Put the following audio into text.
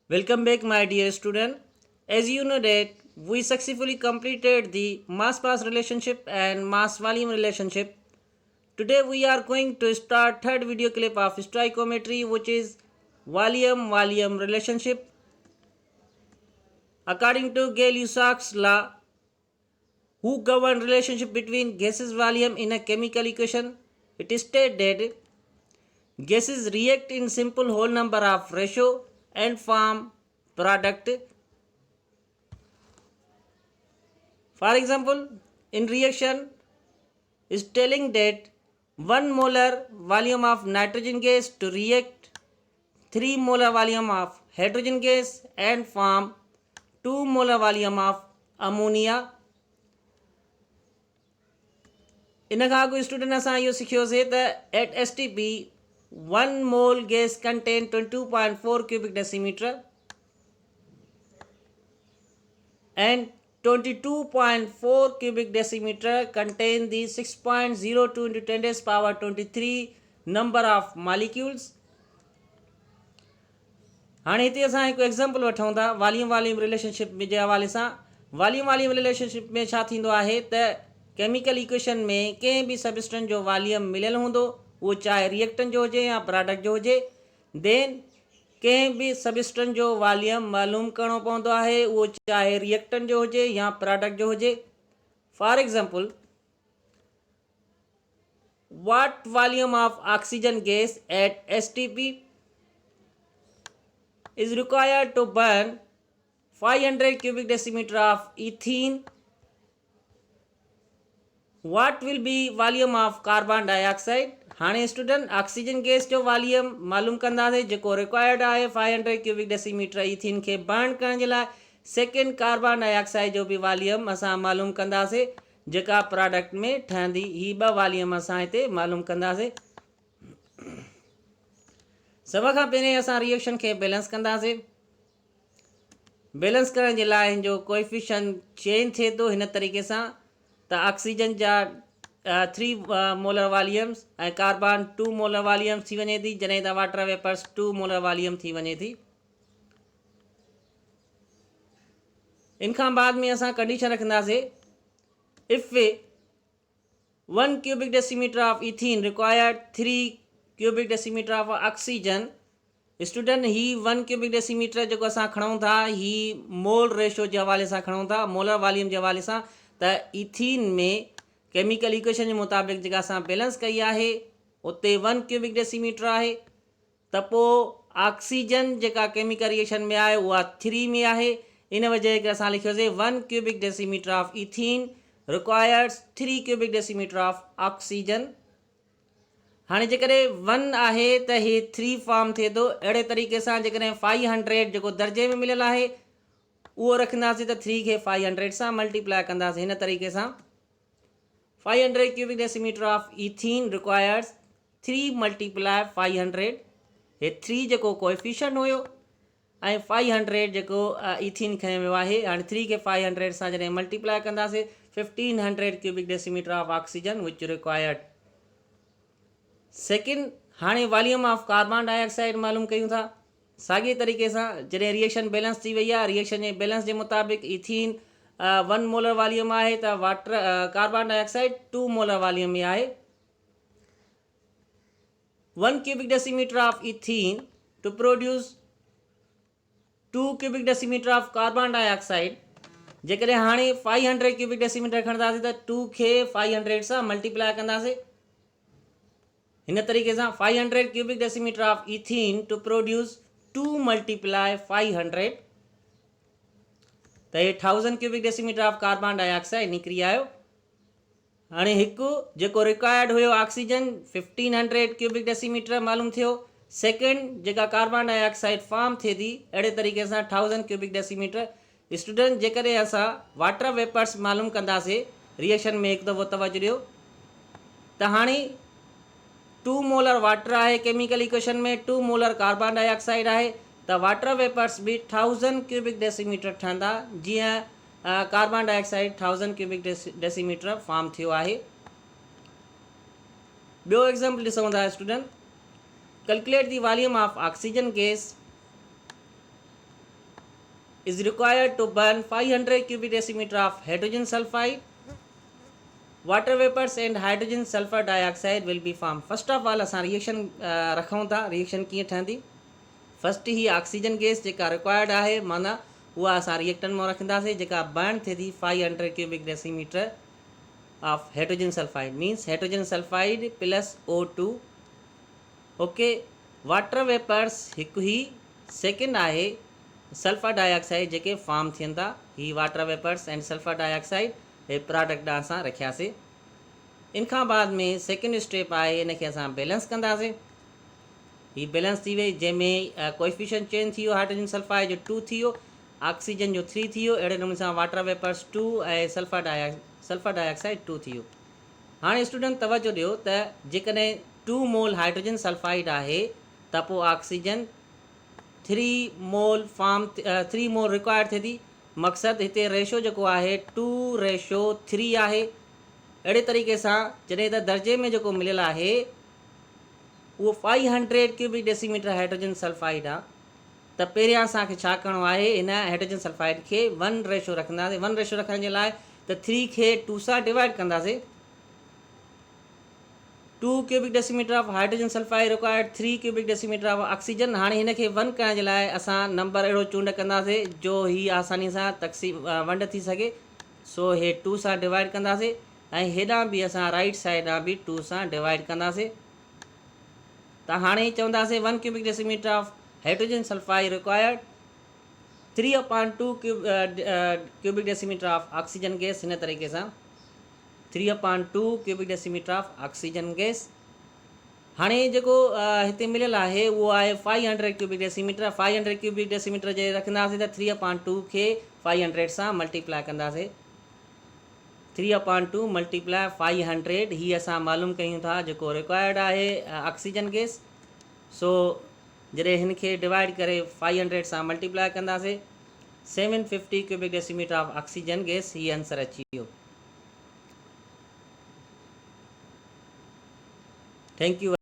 Welcome back my dear student. As you know that we successfully completed the mass relationship and mass volume relationship. Today we are going to start third video clip of stoichiometry, which is volume relationship. According to Gay-Lussac's law, who govern relationship between gases volume in a chemical equation, it is stated that gases react in simple whole number of ratio and form product. For example, in reaction is telling that 1 molar volume of nitrogen gas to react 3 molar volume of hydrogen gas and form 2 molar volume of ammonia. इन खां अॻु student असां इहो सिखियोसीं त eight STP 1 mole gas contain 22.4 cubic decimeter and 22.4 cubic decimeter contain the 6.02 into 10 raised power 23 number of molecules. हाणे हिते असां हिकु एग्ज़ाम्पल वठूं था वॉल्यूम रिलेशनशिप जे हवाले सां। वॉल्यूम रिलेशनशिप में छा थींदो आहे त केमिकल इक्वेशन में कंहिं बि सबस्टेंस जो वॉल्यूम मिलियल हूंदो, उहो चाहे रिएक्टेंट जो हुजे या प्रोडक्ट जो हुजे। देन कंहिं बि सबस्टेंस जो वॉल्यूम मालूम करणो पवंदो आहे, उहो चाहे रिएक्टेंट जो हुजे या प्रोडक्ट जो हुजे। For example, what volume of oxygen gas at STP is required to burn 500 cubic decimeter of ethene? What will be volume of carbon dioxide? हाणे स्टूडेंट ऑक्सीजन गैस जो वॉल्यूम मालूम कंदासीं जेको रिक्वायर्ड आहे 500 क्यूबिक डेसीमीटर ईथीन खे burn करण जे लाइ। Second, carbon dioxide जो बि वॉल्यूम असां मालूम कंदासीं जेका प्रोडक्ट में ठहंदी। ही ॿ वॉल्यूम असां हिते मालूम कंदासीं। सभ खां पहिरें असां रिएक्शन खे बैलेंस कंदासीं। बैलेंस करण जे लाइ हिन जो कोएफिशिएंट चेंज थिए थो हिन तरीक़े सां त ऑक्सीजन जा 3 मोलर वॉल्यूम्स ऐं कार्बन 2 मोलर वॉल्यूम्स थी वञे थी, जॾहिं त वाटर वेपर्स 2 मोलर वॉल्यूम थी वञे थी। इन खां बाद में असां कंडीशन रखंदासीं, if 1 cubic decimeter of ethene required 3 cubic decimeter of oxygen. Student ही 1 cubic decimeter जेको असां खणूं था, ही मोल रेशो जे हवाले सां खणूं था, मोलर वॉल्यूम जे हवाले सां। त ईथीन में केमिकल इक्वेशन जे मुताबिक़ जेका असां बैलेंस कई आहे उते 1 cubic decimeter आहे। त पोइ ऑक्सीजन जेका केमिकल रिएक्शन में आहे उहा 3 में आहे। इन वजह करे असां लिखियोसीं 1 cubic decimeter of ethene requires 3 cubic decimeter of oxygen. हाणे जेकॾहिं 1 आहे त हे 3 फॉर्म थिए थो। अहिड़े तरीक़े सां जेकॾहिं 500 जेको दर्जे में मिलियल आहे उहो रखंदासीं त 3 खे 500 सां मल्टीप्लाई कंदासीं। हिन तरीक़े सां 500 cubic decimeter of ethene requires 3 multiply 500। हे 3 जेको कोएफिशिएंट हुयो ऐं 500 जेको ईथीन खयो वियो आहे। हाणे 3 खे 500 सां जॾहिं मल्टीप्लाई कंदासीं 1500 cubic decimeter of oxygen which required. Second, हाणे वॉल्यूम ऑफ कार्बन डाइऑक्साइड मालूम कयूं था। साॻिए तरीक़े सां जॾहिं रिएक्शन बैलेंस थी वई आहे, रिएक्शन जे बैलेंस जे मुताबिक़ ईथीन 1 मोलर वॉल्यूम आहे त water carbon dioxide 2 molar volume में आहे। 1 cubic decimeter of ethene to produce 2 cubic decimeter of carbon dioxide। जेकॾहिं हाणे 500 cubic decimeter खणंदासीं त 2 खे 500 सां मल्टीप्लाई कंदासीं। हिन तरीक़े सां 500 cubic decimeter of ethene to produce 2 multiply 500 त हे 1000 cubic decimeter of carbon dioxide निकिरी आयो। हाणे हिकु जेको रिक्वायर्ड हुयो ऑक्सीजन 1500 cubic decimeter मालूम थियो। सेकेंड, जेका कार्बन डाइऑक्साइड फॉर्म थिए थी अहिड़े तरीक़े सां 1000 cubic decimeter। स्टूडेंट जेकॾहिं असां वाटर वेपर्स मालूम कंदासीं रिएक्शन में हिकु दफ़ो तवजो ॾियो त हाणे 2 मोलर वाटर आहे केमिकल इक्वेशन में, 2 मोलर कार्बन डाइऑक्साइड आहे। त वाटर वेपर्स बि 1000 cubic decimeter ठहंदा, जीअं carbon dioxide 1000 cubic decimeter form थियो आहे। ॿियो एग्ज़ाम्पल ॾिसूं था student, calculate the volume of oxygen gas is required to burn 500 cubic decimeter of hydrogen sulfide. Water vapors and hydrogen sulfur dioxide will be formed. First of all असां reaction रखूं था. Reaction कीअं ठहंदी? First ही oxygen gas जेका required आहे माना उहा असां रिएक्टन में रखंदासीं जेका बर्न थिए थी 500 cubic decimetre of hydrogen sulphide means hydrogen sulphide plus O2. Okay, water vapours हिकु ही सेकेंड आहे सल्फर डाइऑक्साइड जेके फॉर्म थियनि था. ही water vapours and sulphur dioxide हे प्रोडक्ट असां रखियासीं. इन खां बाद में सेकेंड स्टेप आहे इनखे असां बैलेंस कंदासीं. ही बैलेंस थी वई जंहिंमें कोएफिशिएंट चेंज थी वियो. हाइड्रोजन सल्फाइड जो 2 थी वियो, ऑक्सीजन जो 3 थी वियो. अहिड़े नमूने सां वाटर वेपर्स 2 ऐं सल्फर डाइऑक्साइड 2 थी वियो. हाणे स्टूडेंट तवजो ॾियो त जेकॾहिं 2 मोल हाइड्रोजन सल्फाइड आहे त पोइ ऑक्सीजन 3 मोल फॉर्म 3 मोल रिक्वायर्ड थिए थी. मक़सदु हिते रेशो जेको आहे 2:3 आहे. अहिड़े तरीक़े सां जॾहिं त दर्जे में जेको मिलियल आहे उहो 500 क्यूबिक डेसीमीटर हाइड्रोजन सल्फाइड आहे. त पहिरियां असांखे छा करिणो आहे, हिन हाइड्रोजन सल्फाइड खे 1 रेशो रखंदासीं. 1 रेशो रखण जे लाइ त 3 खे 2 सां डिवाइड कंदासीं. 2 cubic decimetre of hydrogen sulphide required 3 cubic decimetre of oxygen. हाणे हिन खे 1 करण जे लाइ असां नंबर अहिड़ो चूंड कंदासीं जो ही आसानी सां वंड थी सघे. सो हे 2 सां डिवाइड कंदासीं ऐं हेॾां बि असां राइट साइड ॾां बि 2 सां डिवाइड कंदासीं. त हाणे चवंदासीं 1 cubic decimetre of hydrogen sulphide required 3/2 cubic decimetre of oxygen gas. हिन तरीक़े सां 3/2 cubic decimetre of oxygen gas. हाणे जेको हिते मिलियल आहे उहो आहे 500 क्यूबिक डेसीमीटर. 500 क्यूबिक डेसीमीटर जे रखंदासीं त 3/2 खे 500 सां मल्टीप्लाए कंदासीं. 3/2 मल्टीप्लाए 500 ही असां मालूम कयूं था जेको रिक्वायर्ड आहे ऑक्सीजन गैस. सो जॾहिं हिन खे डिवाइड करे 500 सां मल्टीप्लाए कंदासीं 750 cubic decimetre of oxygen gas. ही आंसर अची वियो. Thank U.